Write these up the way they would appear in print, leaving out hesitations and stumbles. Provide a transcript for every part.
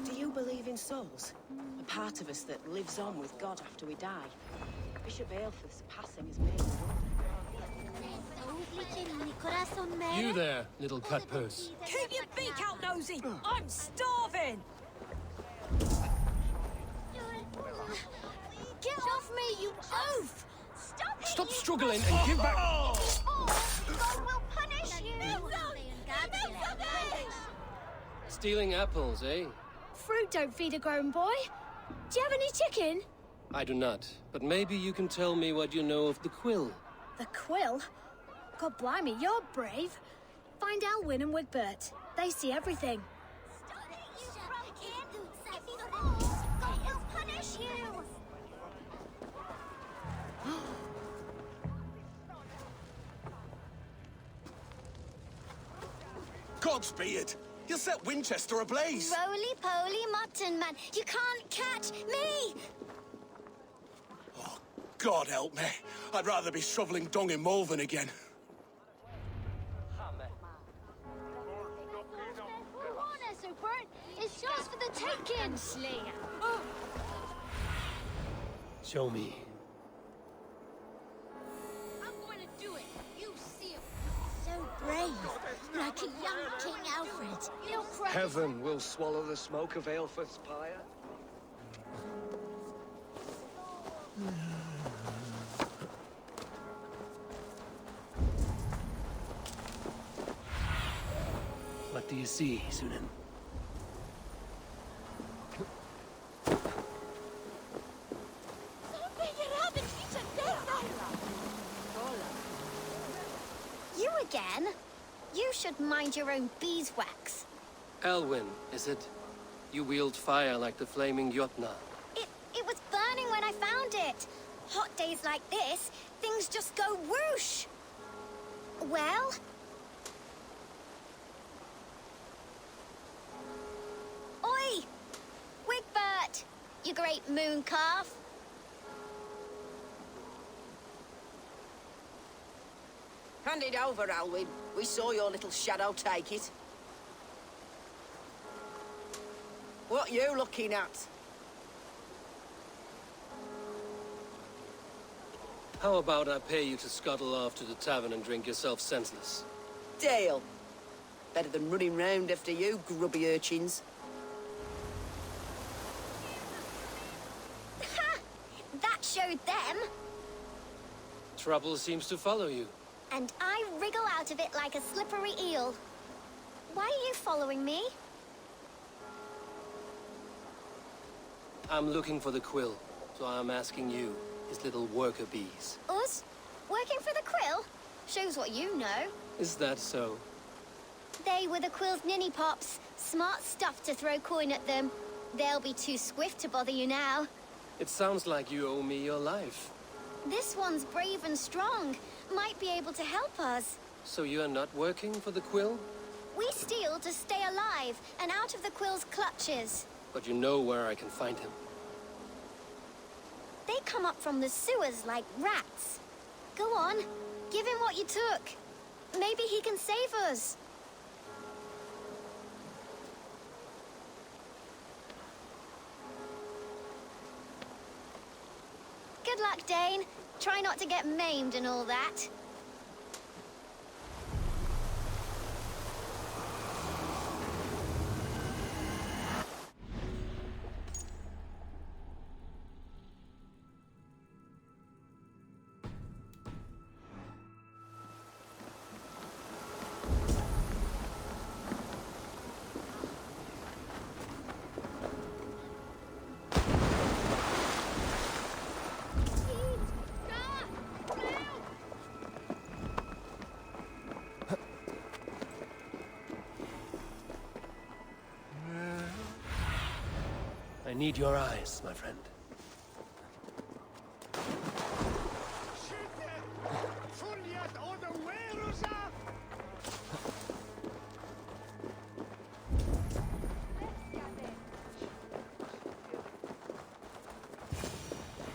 Do you believe in souls? A part of us that lives on with God after we die? Bishop Aelfirth's passing has made me. You there, little cut purse. Keep your beak out, nosy! I'm starving! Get off me, you oaf! Stop struggling and give back. God will punish you! Stealing apples, eh? Fruit don't feed a grown boy. Do you have any chicken? I do not, but maybe you can tell me what you know of the quill. The quill? God blimey, you're brave. Find Elwyn and Wigbert. They see everything. God will punish you! Godspeed! You'll set Winchester ablaze! Roly-poly mutton man, you can't catch me! Oh, God help me. I'd rather be shoveling dung in Malvern again. It's yours for the taking! Show me. I'm going to do it. You see it. So brave, like a young King Alfred. You'll cry. Heaven will swallow the smoke of Aelfirth's pyre. What do you see, Sunan? You again? You should mind your own beeswax. Elwyn, is it? You wield fire like the flaming Jotna. It was burning when I found it. Hot days like this, things just go whoosh. Well? Oi! Wigbert! You great moon calf. Hand it over, Alwyn. We saw your little shadow take it. What you looking at? How about I pay you to scuttle off to the tavern and drink yourself senseless? Deal. Better than running round after you, grubby urchins. Ha! That showed them. Trouble seems to follow you. And I wriggle out of it like a slippery eel. Why are you following me? I'm looking for the quill, so I'm asking you, his little worker bees. Us? Working for the quill? Shows what you know. Is that so? They were the quill's ninny pops. Smart stuff to throw coin at them. They'll be too swift to bother you now. It sounds like you owe me your life. This one's brave and strong. Might be able to help us. So you're not working for the quill? We steal to stay alive and out of the quill's clutches. But you know where I can find him. They come up from the sewers like rats. Go on, give him what you took. Maybe he can save us. Good luck, Dane. Try not to get maimed and all that. I need your eyes, my friend.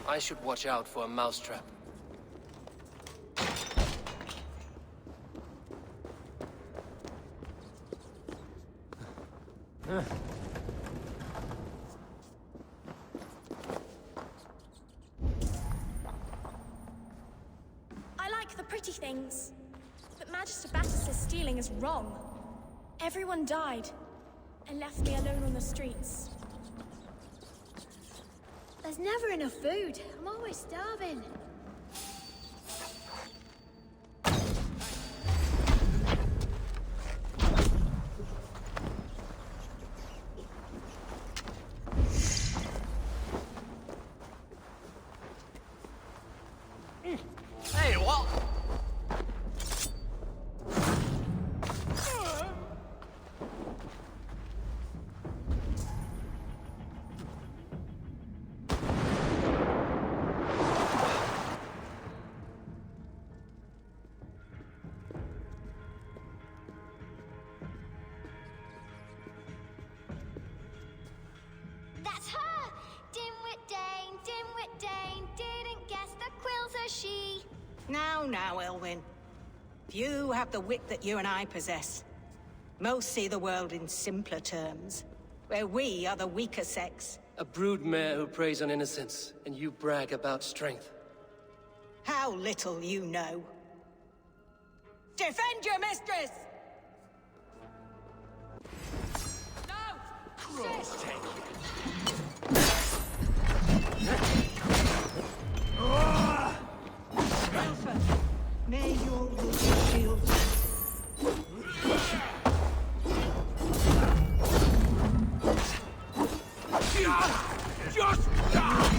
I should watch out for a mousetrap. I like the pretty things, but Magister Battus' stealing is wrong. Everyone died, and left me alone on the streets. There's never enough food. I'm always starving. Hey, what? That's her! Dimwit Dane, didn't guess the quill's a she. Now, Elwyn. Few have the wit that you and I possess. Most see the world in simpler terms, where we are the weaker sex. A broodmare who preys on innocence, and you brag about strength. How little you know. Defend your mistress! May your rooted shields. Just die!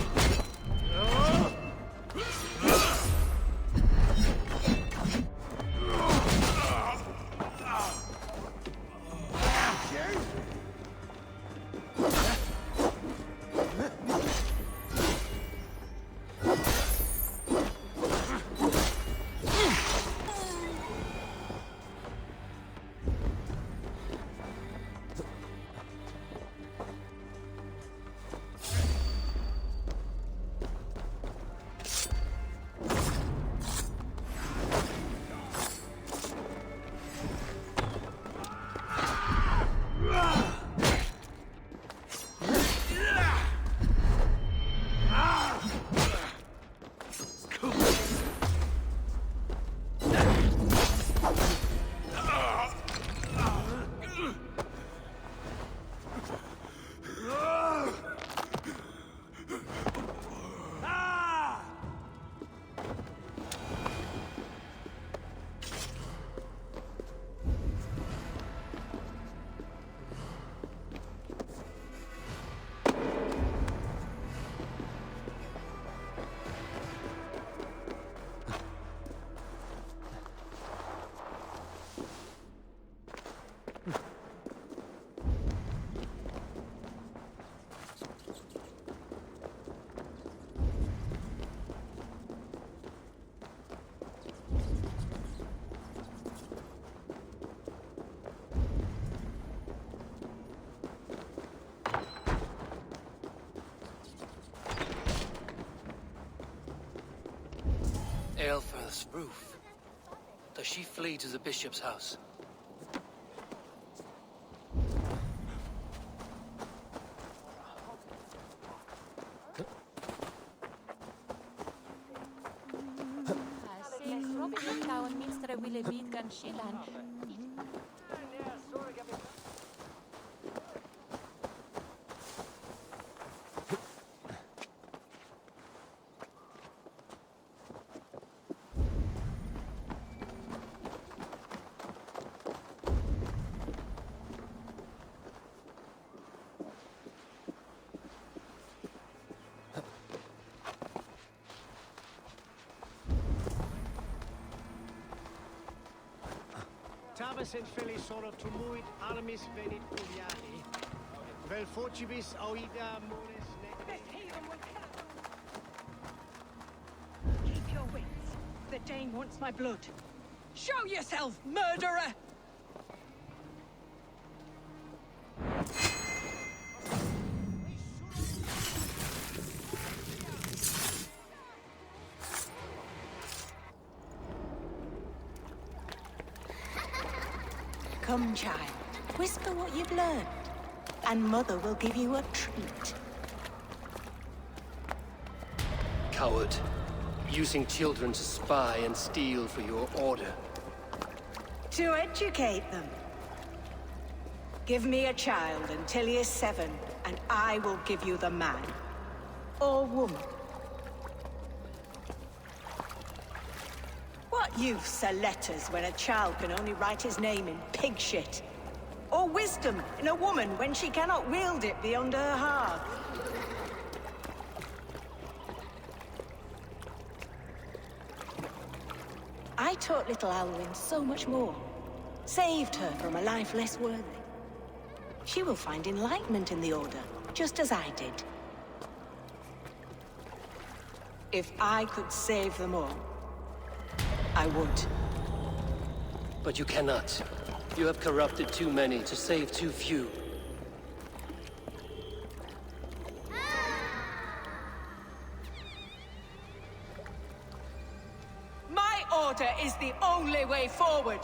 Aelfirth's roof. Does she flee to the bishop's house? Tabas en felisono tumuit armis venit uliani. Vel fortibus auida mores Keep your wits. The Dane wants my blood. Show yourself, murderer! Come, child. Whisper what you've learned. and Mother will give you a treat. Coward. Using children to spy and steal for your order. To educate them. Give me a child until he is 7, and I will give you the man. Or woman. What use are letters when a child can only write his name in pig shit? Or wisdom in a woman when she cannot wield it beyond her hearth? I taught little Alwyn so much more. Saved her from a life less worthy. She will find enlightenment in the Order, just as I did. If I could save them all, I would. But you cannot. You have corrupted too many to save too few. My order is the only way forward.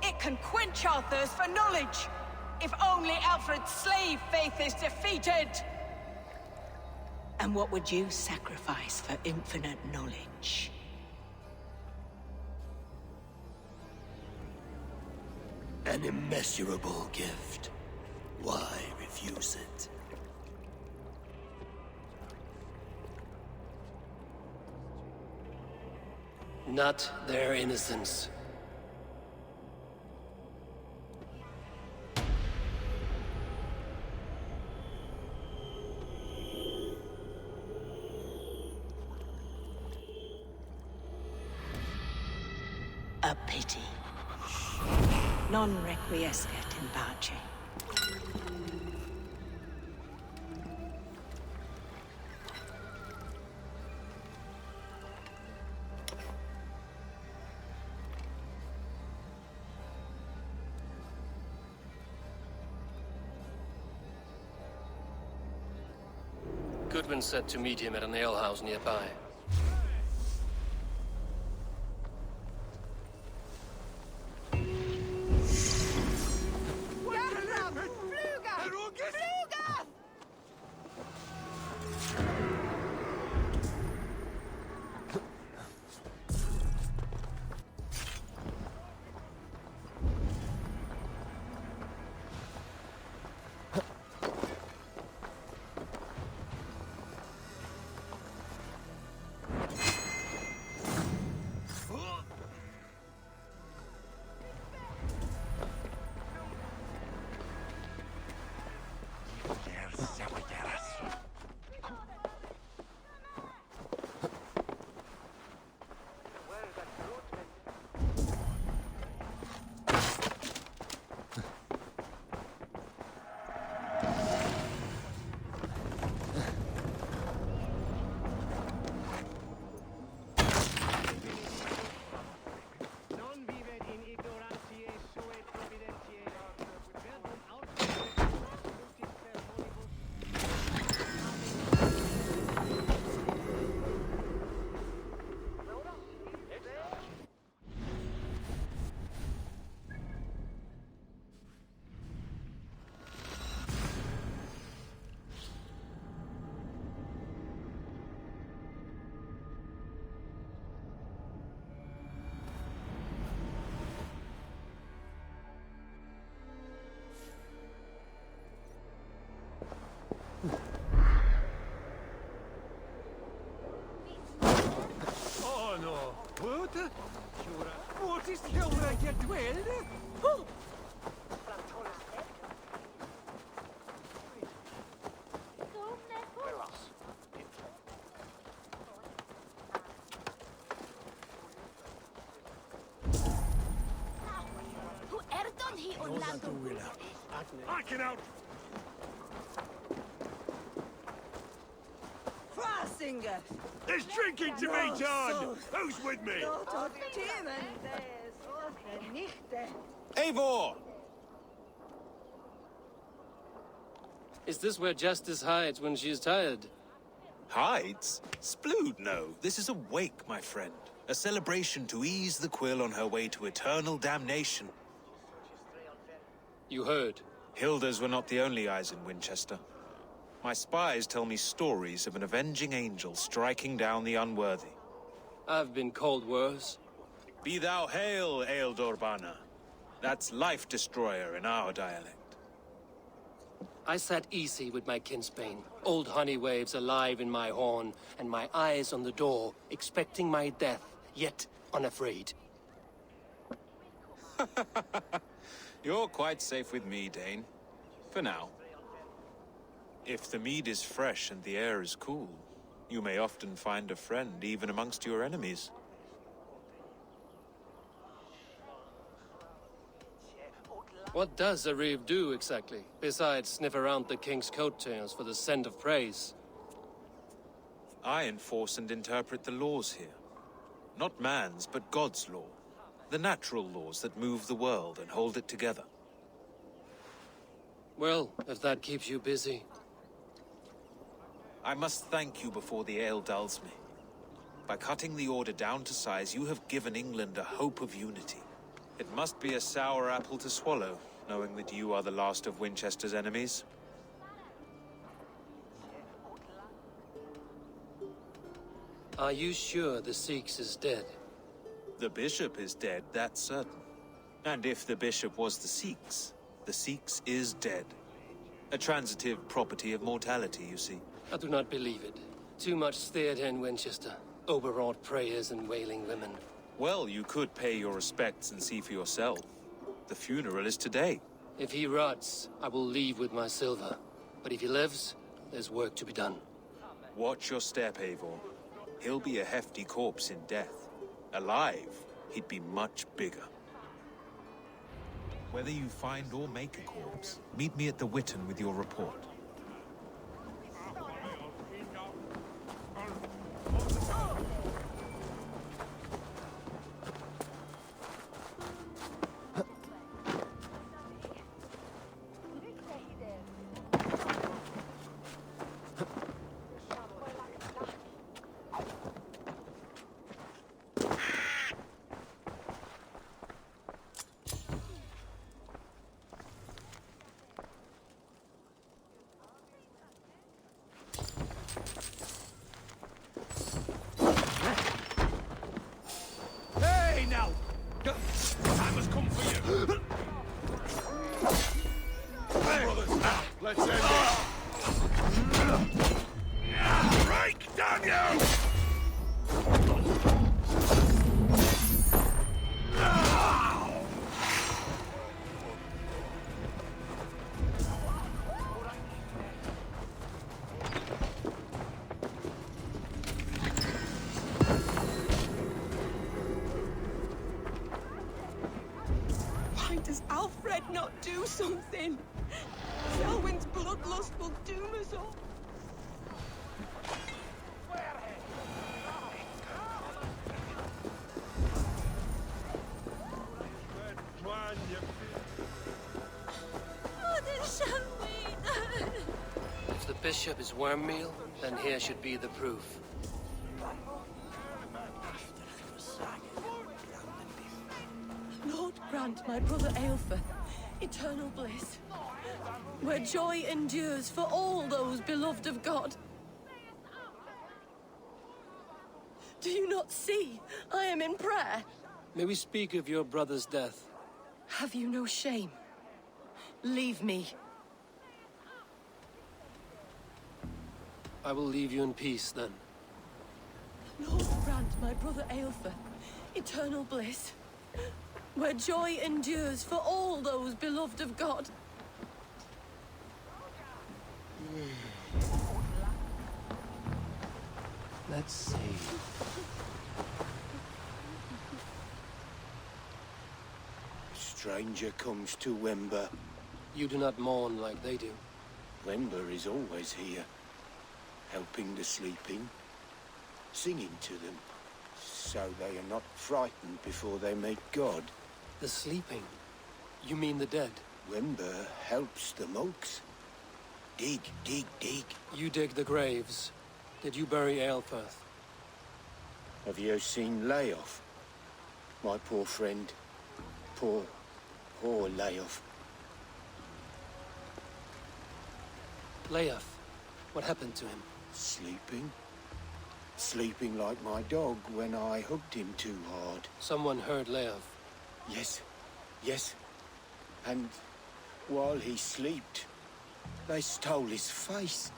It can quench our thirst for knowledge. If only Alfred's slave faith is defeated. And what would you sacrifice for infinite knowledge? An immeasurable gift. Why refuse it? Not their innocence. A pity. Non requiescat in pace. Goodwin said to meet him at an alehouse nearby. What is Hilda get well? I can out. There's drinking to be done! Who's with me? Eivor! Is this where Justice hides when she is tired? Hides? Splood, no. This is a wake, my friend. A celebration to ease the Quill on her way to eternal damnation. You heard. Hilda's were not the only eyes in Winchester. My spies tell me stories of an avenging angel striking down the unworthy. I've been called worse. Be thou hail, Ealdor. That's Life Destroyer in our dialect. I sat easy with my kinsbane, old honey waves alive in my horn, and my eyes on the door, expecting my death, yet unafraid. You're quite safe with me, Dane. For now. If the mead is fresh and the air is cool, you may often find a friend even amongst your enemies. What does a reeve do exactly, besides sniff around the king's coattails for the scent of praise? I enforce and interpret the laws here. Not man's, but God's law. The natural laws that move the world and hold it together. Well, if that keeps you busy. I must thank you before the ale dulls me. By cutting the order down to size, you have given England a hope of unity. It must be a sour apple to swallow, knowing that you are the last of Winchester's enemies. Are you sure the Seax is dead? The bishop is dead, that's certain. And if the bishop was the Seax is dead. A transitive property of mortality, you see. I do not believe it. Too much theatre in Winchester. Overwrought prayers and wailing women. Well, you could pay your respects and see for yourself. The funeral is today. If he rots, I will leave with my silver. But if he lives, there's work to be done. Watch your step, Eivor. He'll be a hefty corpse in death. Alive, he'd be much bigger. Whether you find or make a corpse, meet me at the Witten with your report. Let's end it. Break, damn you! Why does Alfred not do something? Selwyn's bloodlust will doom us all. Mother Shelby! If the bishop is worm meal, then here should be the proof. Lord grant my brother Aelfir eternal bliss, where joy endures for all those beloved of God. Do you not see? I am in prayer. May we speak of your brother's death? Have you no shame? Leave me. I will leave you in peace, then. Lord grant my brother Aelfir eternal bliss, where joy endures for all those beloved of God. Let's see. Stranger comes to Wember. You do not mourn like they do. Wember is always here, helping the sleeping, singing to them, so they are not frightened before they meet God. The sleeping? You mean the dead? Wember helps the monks. Dig, dig, dig. You dig the graves. Did you bury Aelfir? Have you seen Layoff? My poor friend. Poor Layoff. Leof, what happened to him? Sleeping? Sleeping like my dog when I hugged him too hard. Someone heard Leof. Yes, yes. And while he slept, they stole his face.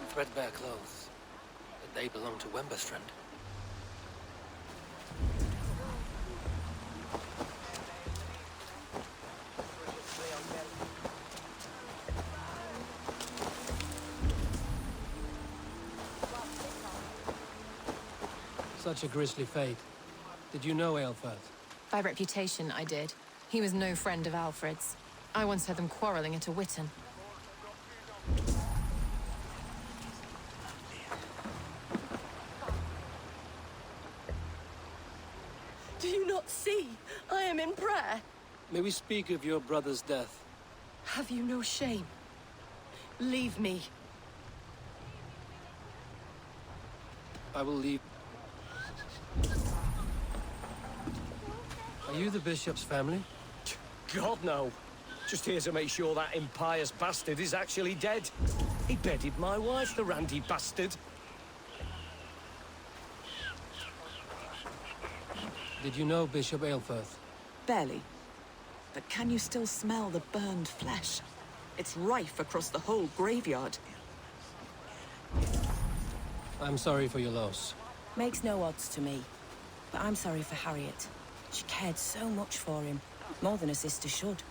Threadbare clothes. But they belong to Wemberstrand. Such a grisly fate. Did you know Aelfirth? By reputation, I did. He was no friend of Alfred's. I once heard them quarreling at a Witten. Do you not see? I am in prayer. May we speak of your brother's death? Have you no shame? Leave me. I will leave. Are you the bishop's family? God, no. Just here to make sure that impious bastard is actually dead. He bedded my wife, the randy bastard. Did you know Bishop Aelfirth? Barely. But can you still smell the burned flesh? It's rife across the whole graveyard. I'm sorry for your loss. Makes no odds to me. But I'm sorry for Harriet. She cared so much for him. More than a sister should.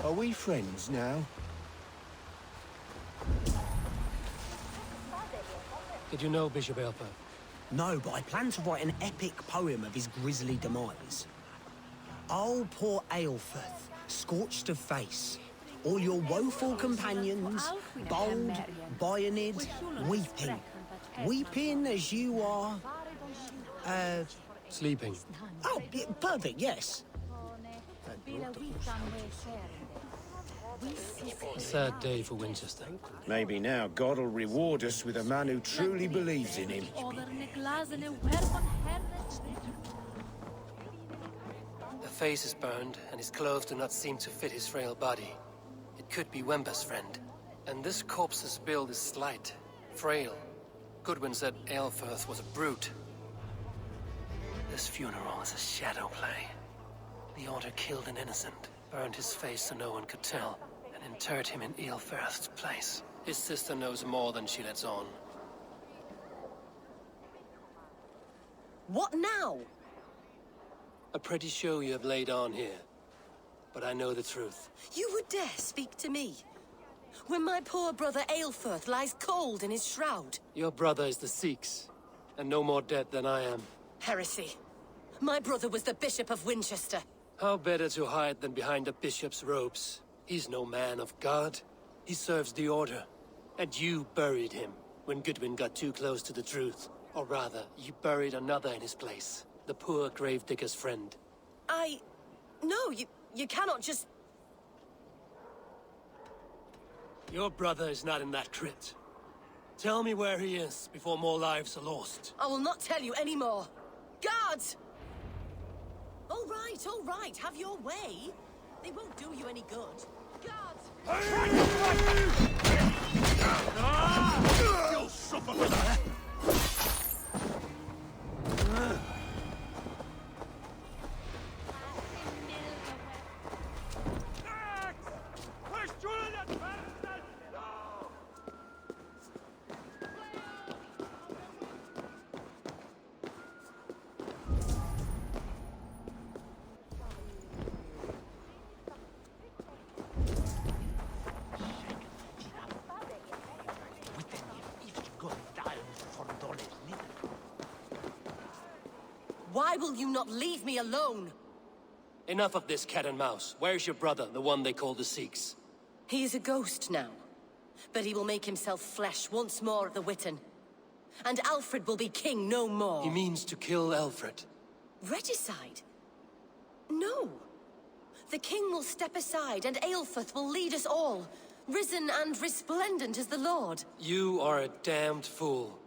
Are we friends now? Did you know Bishop Aelfirth? No, but I plan to write an epic poem of his grisly demise. Oh, poor Aelfirth, scorched of face. All your woeful companions, bold, bayoneted, weeping. Weeping as you are... Sleeping. Oh, yeah, perfect, yes. A sad day for Winchester. Maybe now God will reward us with a man who truly believes in him. The face is burned, and his clothes do not seem to fit his frail body. It could be Wemberstrand. And this corpse's build is slight, frail. Goodwin said Aelfirth was a brute. This funeral is a shadow play. The Order killed an innocent, burned his face so no one could tell, and interred him in Aelfirth's place. His sister knows more than she lets on. What now? A pretty show you have laid on here. But I know the truth. You would dare speak to me? When my poor brother Aelfirth lies cold in his shroud. Your brother is the Seax, and no more dead than I am. Heresy. My brother was the Bishop of Winchester. How better to hide than behind a bishop's robes? He's no man of God. He serves the Order. And you buried him when Goodwin got too close to the truth. Or rather, you buried another in his place. The poor gravedigger's friend. No, you cannot just... Your brother is not in that crypt. Tell me where he is before more lives are lost. I will not tell you any more. Guards! All right, have your way. They won't do you any good. Guards! You'll suffer for that! Why will you not leave me alone? Enough of this cat and mouse. Where's your brother, the one they call the Seax? He is a ghost now. But he will make himself flesh once more at the Witten. And Alfred will be king no more. He means to kill Alfred. Regicide? No. The king will step aside and Aelfirth will lead us all. Risen and resplendent as the Lord. You are a damned fool.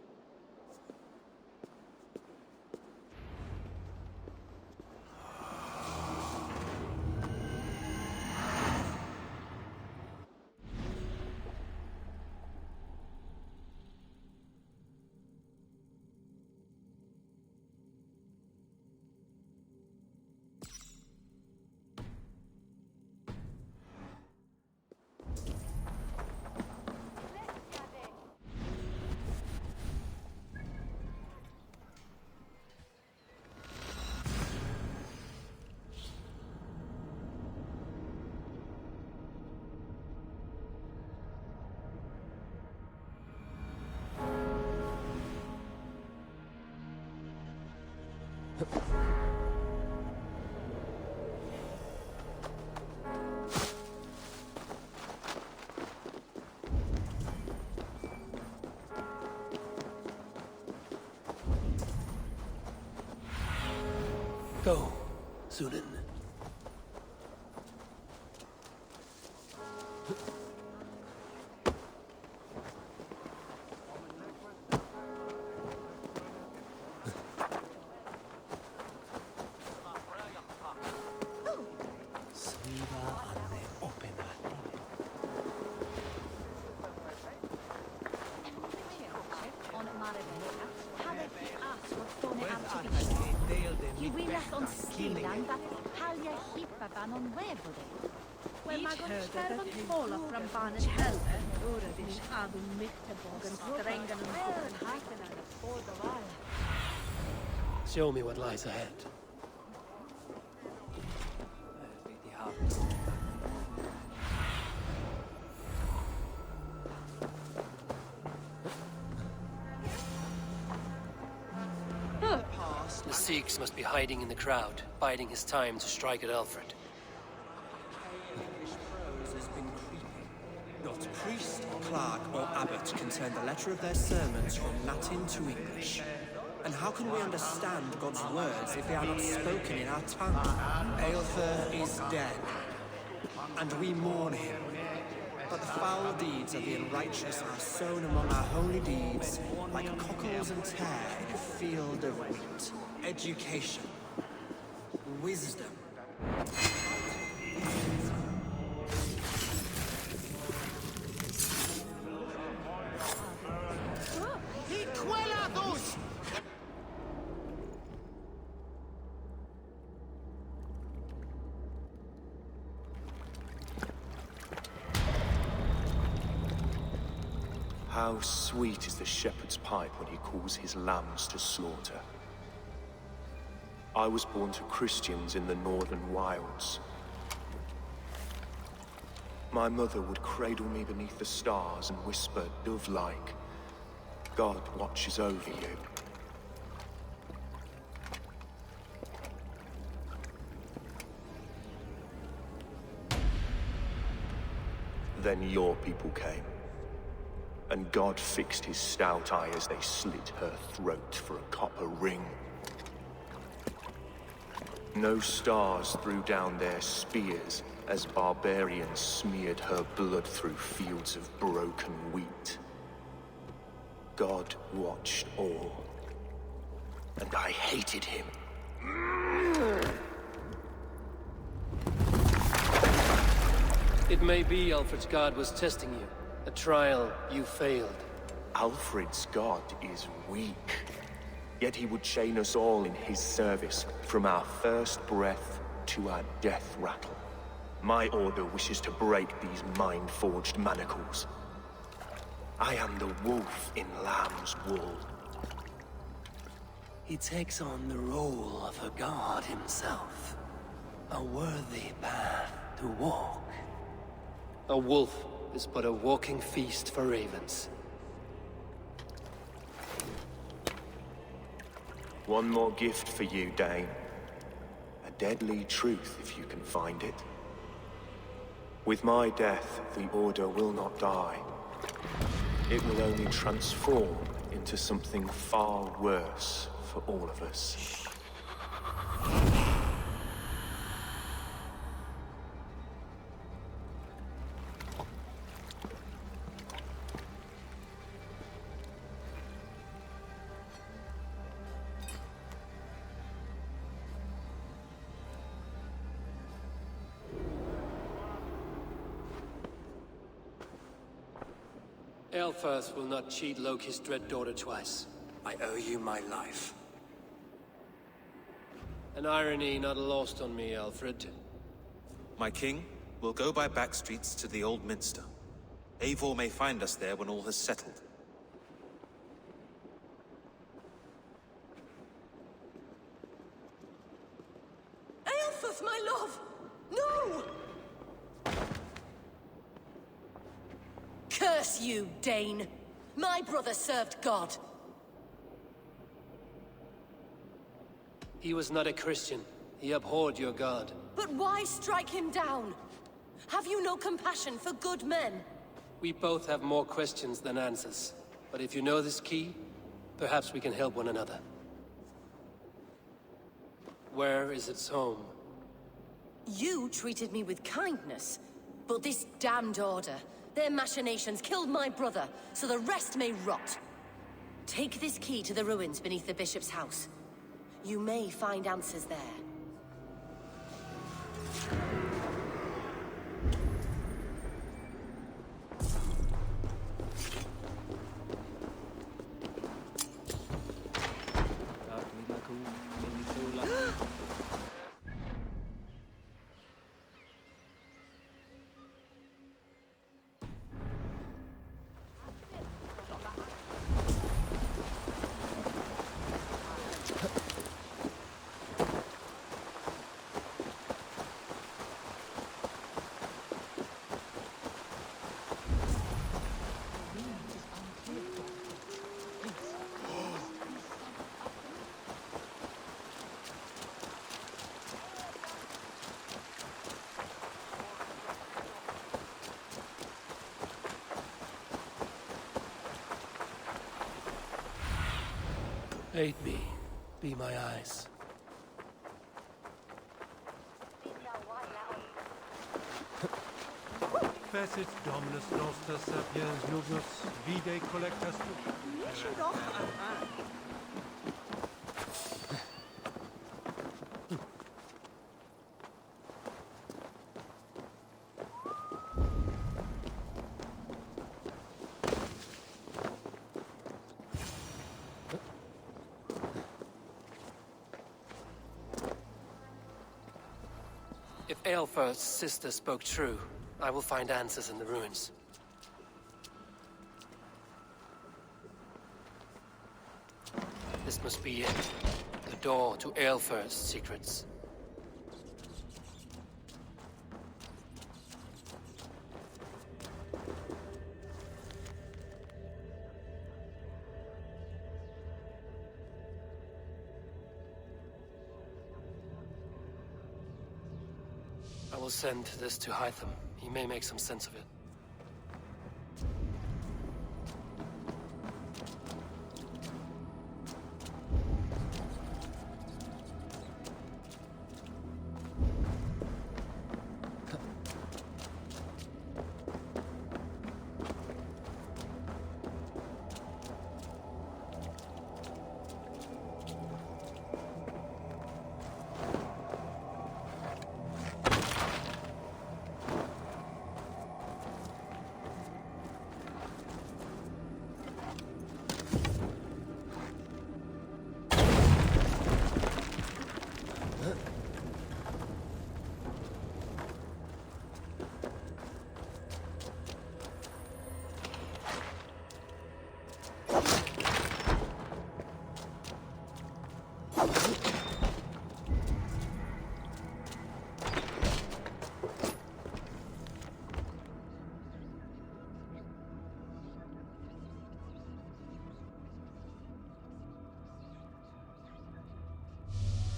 Go, Sunan. Show me what lies ahead. The Seax must be hiding in the crowd, biding his time to strike at Alfred. Has been creeping. Not priest, clerk, or abbot can turn the letter of their sermons from Latin to English. And how can we understand God's words if they are not spoken in our tongue? Aelfer is dead, and we mourn him. But the foul deeds of the unrighteous are sown among our holy deeds, like cockles and tare in a field of wheat. Education. Wisdom. How sweet is the shepherd's pipe when he calls his lambs to slaughter. I was born to Christians in the northern wilds. My mother would cradle me beneath the stars and whisper, dove-like, God watches over you. Then your people came. And God fixed his stout eye as they slit her throat for a copper ring. No stars threw down their spears as barbarians smeared her blood through fields of broken wheat. God watched all, and I hated him. It may be Alfred's god was testing you. A trial you failed. Alfred's god is weak. Yet he would chain us all in his service, from our first breath to our death rattle. My order wishes to break these mind-forged manacles. I am the wolf in lamb's wool. He takes on the role of a god himself. A worthy path to walk. A wolf is but a walking feast for ravens. One more gift for you, Dane. A deadly truth, if you can find it. With my death, the Order will not die. It will only transform into something far worse for all of us. Aelfirth will not cheat Loki's dread daughter twice. I owe you my life. An irony not lost on me, Alfred. My king, we'll go by back streets to the Old Minster. Eivor may find us there when all has settled. Aelfirth, my love! No! Curse you, Dane! My brother served God. He was not a Christian. He abhorred your god. But why strike him down? Have you no compassion for good men? We both have more questions than answers. But if you know this key, perhaps we can help one another. Where is its home? You treated me with kindness, but this damned order, their machinations killed my brother, so the rest may rot. Take this key to the ruins beneath the bishop's house. You may find answers there. Aid me. Be my eyes. Facet Dominus Noster Sapiens Nugus Vide Collectus. If Aelfir's sister spoke true, I will find answers in the ruins. This must be it. The door to Aelfir's secrets. I will send this to Hytham. He may make some sense of it.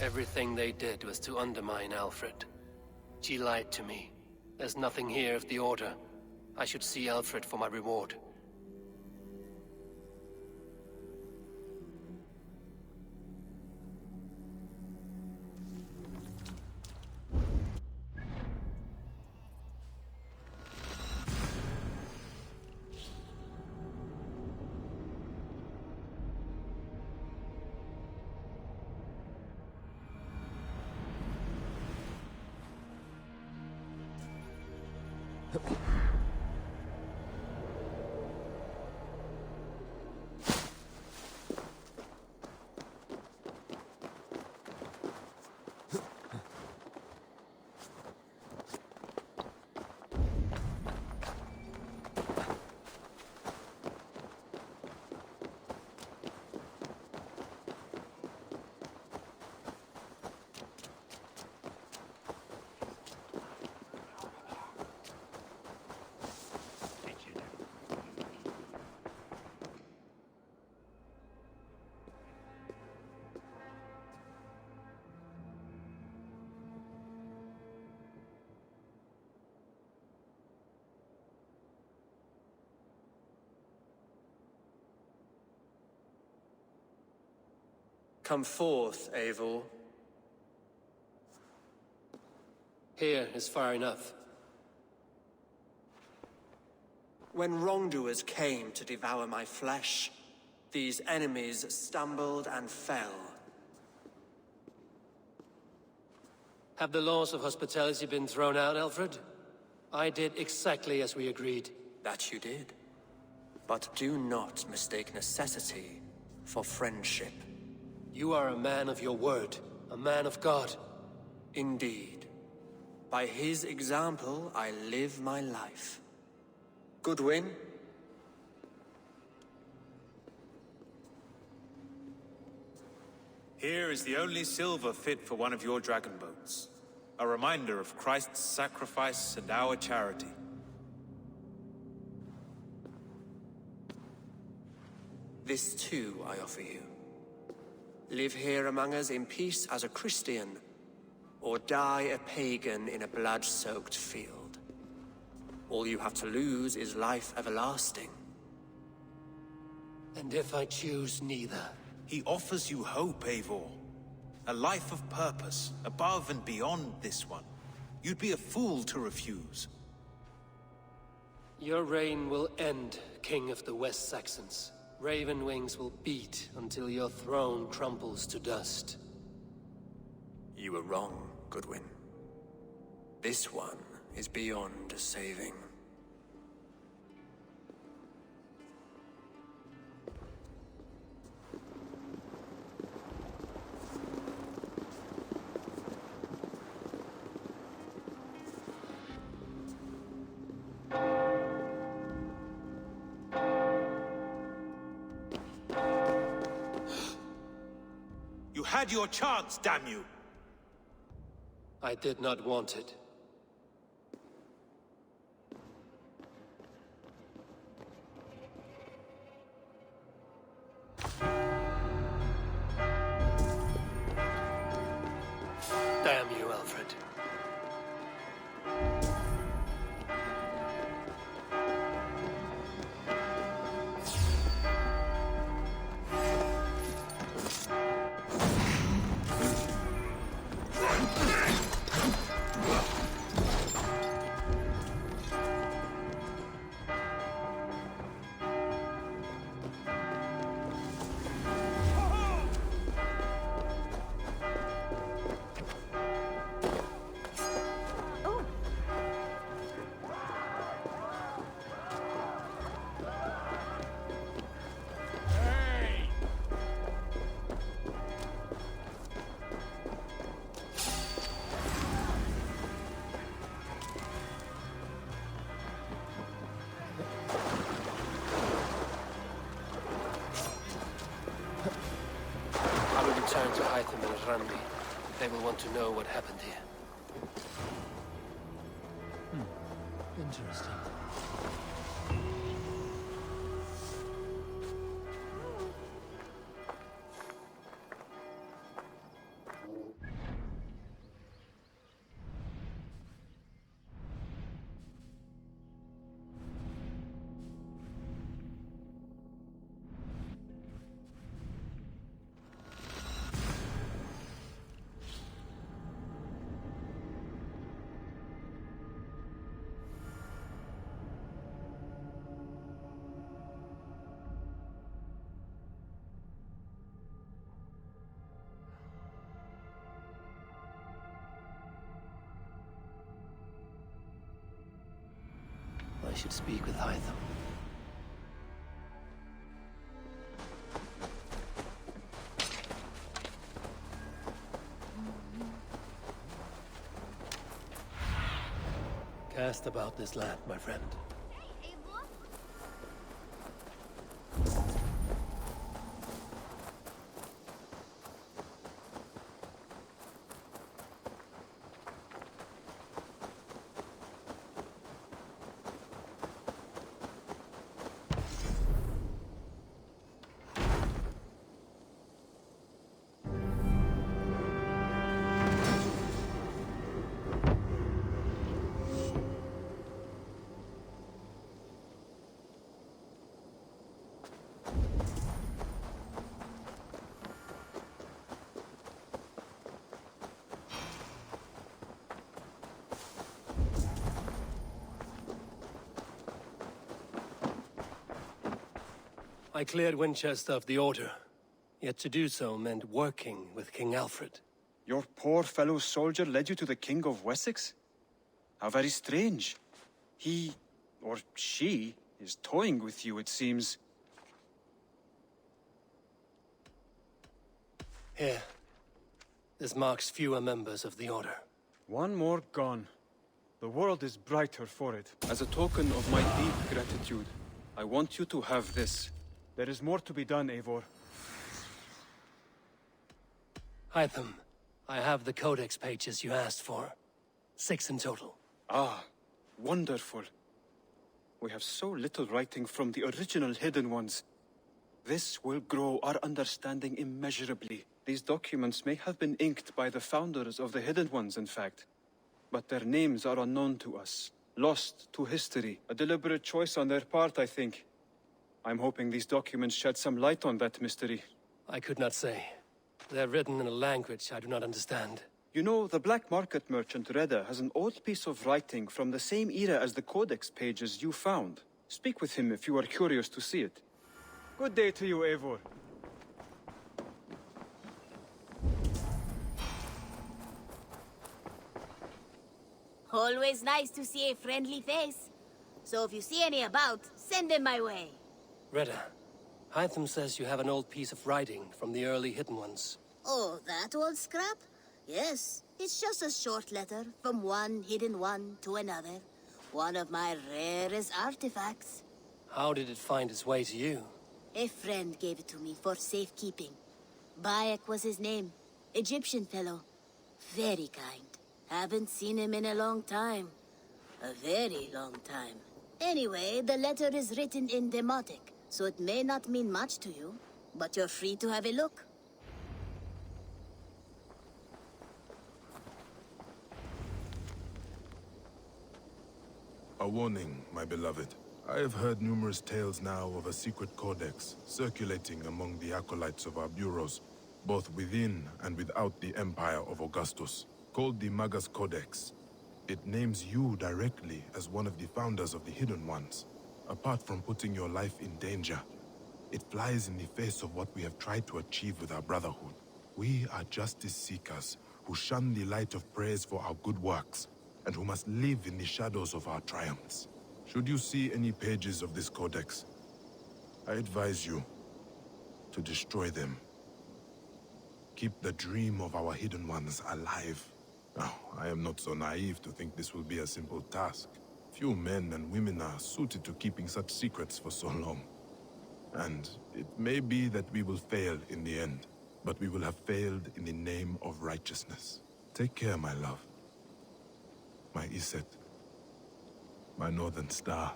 Everything they did was to undermine Alfred. She lied to me. There's nothing here of the Order. I should see Alfred for my reward. Come forth, Eivor. Here is far enough. When wrongdoers came to devour my flesh, these enemies stumbled and fell. Have the laws of hospitality been thrown out, Alfred? I did exactly as we agreed. That you did. But do not mistake necessity for friendship. You are a man of your word, a man of God. Indeed. By his example, I live my life. Goodwin? Here is the only silver fit for one of your dragon boats. A reminder of Christ's sacrifice and our charity. This too I offer you. Live here among us in peace as a Christian, or die a pagan in a blood-soaked field. All you have to lose is life everlasting. And if I choose neither? He offers you hope, Eivor. A life of purpose, above and beyond this one. You'd be a fool to refuse. Your reign will end, King of the West Saxons. Raven wings will beat until your throne crumbles to dust. You were wrong, Goodwin. This one is beyond saving. You had your chance, damn you! I did not want it. Damn you, Alfred. Return to Hytham and Randi. They will want to know what happened here. Interesting. I should speak with Hytham. Cast about this land, my friend. I cleared Winchester of the Order. Yet to do so meant working with King Alfred. Your poor fellow soldier led you to the King of Wessex? How very strange. He, or she, is toying with you, it seems. Here. This marks fewer members of the Order. One more gone. The world is brighter for it. As a token of my deep gratitude, I want you to have this. There is more to be done, Eivor. Hytham, I have the Codex pages you asked for. 6 in total. Ah, wonderful. We have so little writing from the original Hidden Ones. This will grow our understanding immeasurably. These documents may have been inked by the founders of the Hidden Ones, in fact. But their names are unknown to us. Lost to history. A deliberate choice on their part, I think. I'm hoping these documents shed some light on that mystery. I could not say. They're written in a language I do not understand. You know, the black market merchant Reda has an old piece of writing from the same era as the Codex pages you found. Speak with him if you are curious to see it. Good day to you, Eivor. Always nice to see a friendly face. So if you see any about, send them my way. Reda, Hytham says you have an old piece of writing from the early Hidden Ones. Oh, that old scrap? Yes, it's just a short letter from one Hidden One to another. One of my rarest artifacts. How did it find its way to you? A friend gave it to me for safekeeping. Bayek was his name. Egyptian fellow. Very kind. Haven't seen him in a long time. A very long time. Anyway, the letter is written in Demotic, so it may not mean much to you, but you're free to have a look. A warning, my beloved. I have heard numerous tales now of a secret codex circulating among the acolytes of our bureaus, both within and without the Empire of Augustus, called the Magus Codex. It names you directly as one of the founders of the Hidden Ones. Apart from putting your life in danger, it flies in the face of what we have tried to achieve with our brotherhood. We are justice seekers who shun the light of praise for our good works, and who must live in the shadows of our triumphs. Should you see any pages of this codex, I advise you to destroy them. Keep the dream of our Hidden Ones alive. Now, I am not so naive to think this will be a simple task. Few men and women are suited to keeping such secrets for so long. And it may be that we will fail in the end, but we will have failed in the name of righteousness. Take care, my love. My Iset. My northern star.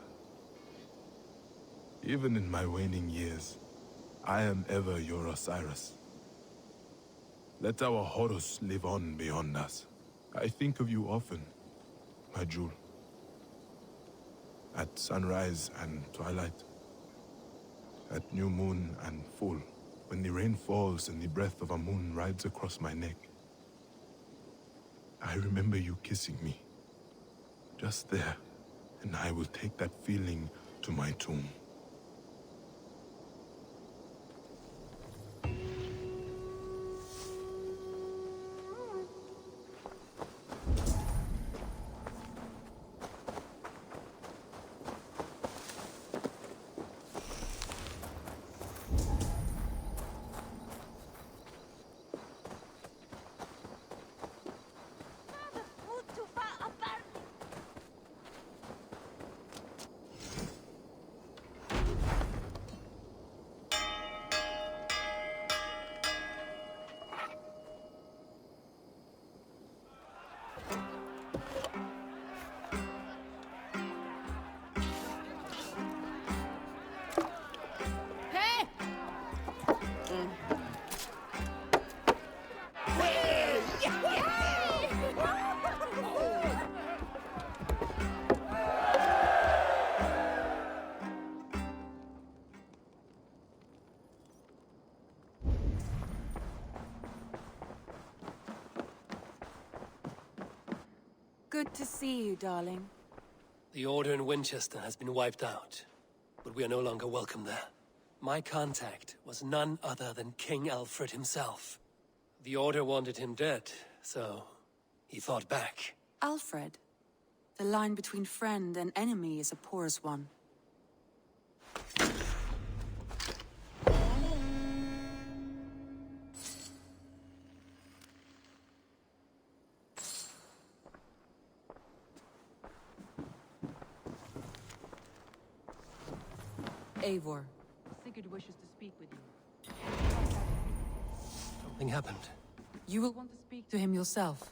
Even in my waning years, I am ever your Osiris. Let our Horus live on beyond us. I think of you often, my jewel. At sunrise and twilight. At new moon and full, when the rain falls and the breath of a moon rides across my neck. I remember you kissing me. Just there, and I will take that feeling to my tomb. Good to see you, darling. The Order in Winchester has been wiped out, but we are no longer welcome there. My contact was none other than King Alfred himself. The Order wanted him dead, so he fought back. Alfred? The line between friend and enemy is a porous one. Eivor. Sigurd wishes to speak with you. Something happened. You will want to speak to him yourself.